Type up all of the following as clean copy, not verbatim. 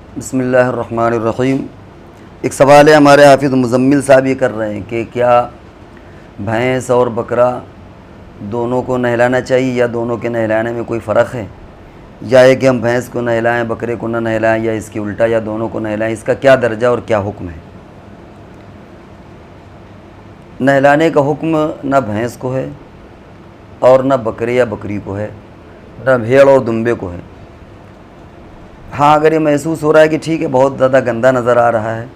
बिस्मिल्लाहिर्रहमानिर्रहीम। एक सवाल है, हमारे हाफिज़ मुज़म्मिल साहब ये कर रहे हैं कि क्या भैंस और बकरा दोनों को नहलाना चाहिए या दोनों के नहलाने में कोई फ़र्क है, या है कि हम भैंस को नहलाएं बकरे को ना नहलाएं, या इसकी उल्टा, या दोनों को नहलाएं, इसका क्या दर्जा और क्या हुक्म है। नहलाने का हुक्म ना भैंस को है और ना बकरे या बकरी को है, ना भेड़ और दुम्बे को है। हाँ, अगर ये महसूस हो रहा है कि ठीक है बहुत ज़्यादा गंदा नज़र आ रहा है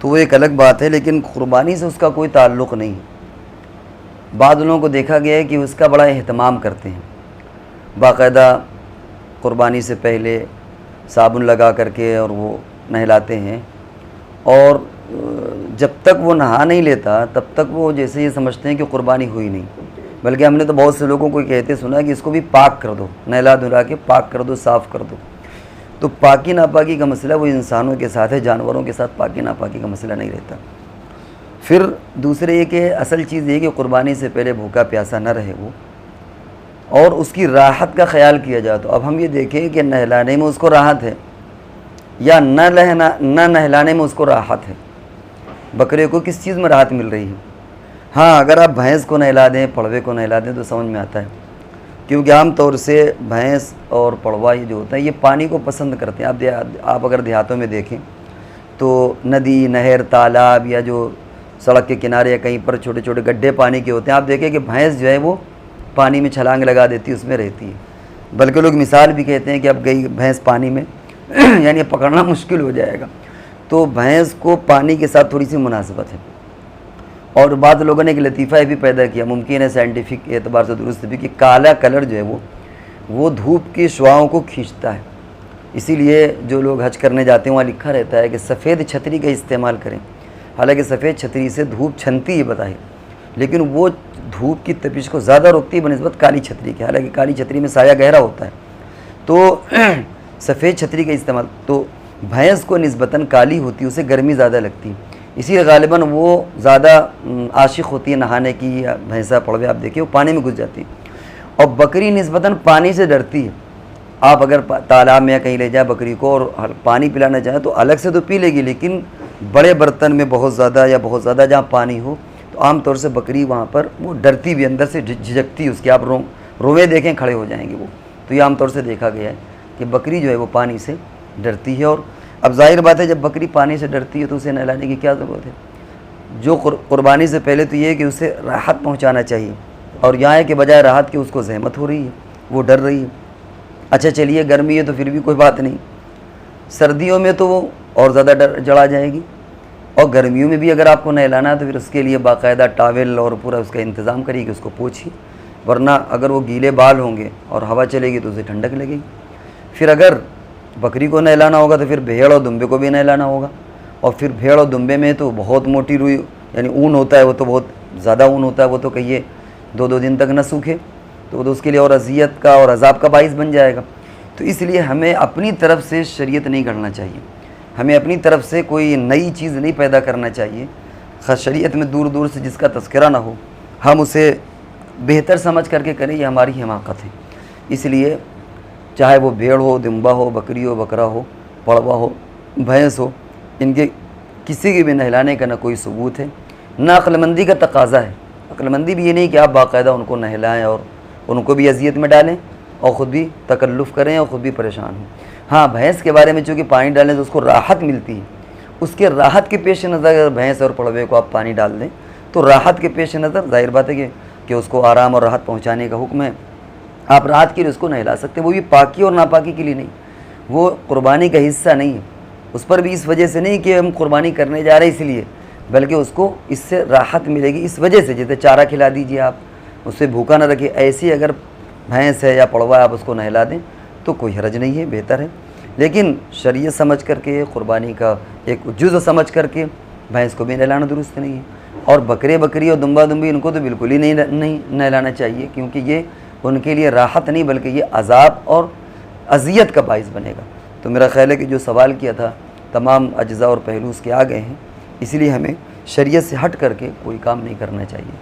तो वो एक अलग बात है, लेकिन क़ुरबानी से उसका कोई ताल्लुक़ नहीं है। बाद लोगों को देखा गया है कि उसका बड़ा एहतमाम करते हैं, बाकायदा क़ुरबानी से पहले साबुन लगा करके और वो नहलाते हैं, और जब तक वो नहा नहीं लेता तब तक वो जैसे ये समझते हैं कि क़ुरबानी हुई नहीं। बल्कि हमने तो बहुत से लोगों को कहते सुना कि इसको भी पाक कर दो, नहला धुला के पाक कर दो, साफ़ कर दो। तो पाकी नापाकी का मसला वो इंसानों के साथ है, जानवरों के साथ पाकी नापाकी का मसला नहीं रहता। फिर दूसरे ये कि असल चीज़ ये कि क़ुरबानी से पहले भूखा प्यासा न रहे वो, और उसकी राहत का ख्याल किया जाए। तो अब हम ये देखें कि नहलाने में उसको राहत है या न नहलाने में उसको राहत है। बकरे को किस चीज़ में राहत मिल रही है। हाँ, अगर आप भैंस को नहला दें, पड़वे को नहला दें तो समझ में आता है, क्योंकि आम तौर से भैंस और पड़वा ये जो होता है ये पानी को पसंद करते हैं। आप अगर देहातों में देखें तो नदी, नहर, तालाब या जो सड़क के किनारे या कहीं पर छोटे छोटे गड्ढे पानी के होते हैं, आप देखें कि भैंस जो है वो पानी में छलांग लगा देती है, उसमें रहती है। बल्कि लोग मिसाल भी कहते हैं कि अब गई भैंस पानी में यानी पकड़ना मुश्किल हो जाएगा। तो भैंस को पानी के साथ थोड़ी सी मुनासिबत है। और बाद लोगों ने एक लतीफ़ा भी पैदा किया, मुमकिन है साइंटिफिक एतबार से दुरुस्त भी, कि काला कलर जो है वो धूप की शुआओं को खींचता है। इसीलिए जो लोग हज करने जाते हैं वहाँ लिखा रहता है कि सफ़ेद छतरी का इस्तेमाल करें। हालांकि सफ़ेद छतरी से धूप छनती है बताइए, लेकिन वो धूप की तपिश को ज़्यादा रोकती है बनिस्बत काली छतरी के। हालांकि काली छतरी में साया गहरा होता है, तो सफ़ेद छतरी का इस्तेमाल। तो भैंस को निस्बतन काली होती है, उसे गर्मी ज़्यादा लगती है, इसीलिए गालिबन वो ज़्यादा आशिक़ होती है नहाने की। या भैंसा पड़वे आप देखिए वो पानी में घुस जाती है। और बकरी निस्बतन पानी से डरती है। आप अगर तालाब में या कहीं ले जाए बकरी को और पानी पिलाना चाहें तो अलग से तो पी लेगी, लेकिन बड़े बर्तन में बहुत ज़्यादा जहाँ पानी हो तो आम तौर से बकरी वहाँ पर वो डरती भी, अंदर से झिझकती है उसकी। आप रोवे देखें खड़े हो जाएंगे वो। तो ये आम तौर से देखा गया है कि बकरी जो है वो पानी से डरती है। और अब जाहिर बात है जब बकरी पानी से डरती है तो उसे नहलाने की क्या ज़रूरत है। जो क़ुरबानी से पहले तो ये है कि उसे राहत पहुंचाना चाहिए, और यहाँ है कि बजाय राहत के उसको ज़हमत हो रही है, वो डर रही है। अच्छा चलिए गर्मी है तो फिर भी कोई बात नहीं, सर्दियों में तो वो और ज़्यादा जला जाएगी। और गर्मियों में भी अगर आपको नहलाना है तो फिर उसके लिए बाकायदा टावेल और पूरा उसका इंतज़ाम करिए कि उसको पोछिए, वरना अगर वो गीले बाल होंगे और हवा चलेगी तो उसे ठंडक लगेगी। फिर अगर बकरी को नहलाना होगा तो फिर भेड़ और दुम्बे को भी नहलाना होगा। और फिर भेड़ और दुम्बे में तो बहुत मोटी रुई यानी ऊन होता है, वो तो बहुत ज़्यादा ऊन होता है, वो तो कहिए 2-2 दिन तक न सूखे, तो उसके लिए और अज़ियत का और अज़ाब का बाइस बन जाएगा। तो इसलिए हमें अपनी तरफ से शरीयत नहीं करना चाहिए, हमें अपनी तरफ से कोई नई चीज़ नहीं पैदा करना चाहिए। ख़ास शरीयत में दूर दूर से जिसका तज़किरा ना हो हम उसे बेहतर समझ करके करें, ये हमारी हिमाकत है। इसलिए चाहे वो भेड़ हो, दुम्बा हो, बकरी हो, बकरा हो, पड़वा हो, भैंस हो, इनके किसी के भी नहलाने का ना कोई सबूत है, ना अक्लमंदी का तकाज़ा है। अक्लमंदी भी ये नहीं कि आप बाकायदा उनको नहलाएं और उनको भी अजियत में डालें और ख़ुद भी तकल्लुफ़ करें और ख़ुद भी परेशान हों। हाँ, भैंस के बारे में चूँकि पानी डालें तो उसको राहत मिलती है, उसके राहत के पेश नज़र अगर भैंस और पड़वे को आप पानी डाल दें तो राहत के पेश नज़र जाहिर बात है कि उसको आराम और राहत पहुँचाने का हुक्म है। आप राहत के लिए उसको नहला सकते हैं, वो भी पाकी और नापाकी के लिए नहीं, वो क़ुरबानी का हिस्सा नहीं है। उस पर भी इस वजह से नहीं कि हम क़ुरबानी करने जा रहे हैं इसलिए, बल्कि उसको इससे राहत मिलेगी इस वजह से। जैसे चारा खिला दीजिए आप, उससे भूखा ना रखिए, ऐसी अगर भैंस है या पड़वा है आप उसको नहला दें तो कोई हरज नहीं है, बेहतर है। लेकिन शरीयत समझ करके, क़ुरबानी का एक जुज़ समझ करके भैंस को भी नहलाना दुरुस्त नहीं है। और बकरी और दुम्बा दुम्बी इनको तो बिल्कुल ही नहीं नहलाना चाहिए, क्योंकि ये उनके लिए राहत नहीं बल्कि ये अज़ाब और अज़ियत का बाइस बनेगा। तो मेरा ख़्याल है कि जो सवाल किया था तमाम अज्ज़ा और पहलू उसके आ गए हैं, इसलिए हमें शरीयत से हट करके कोई काम नहीं करना चाहिए।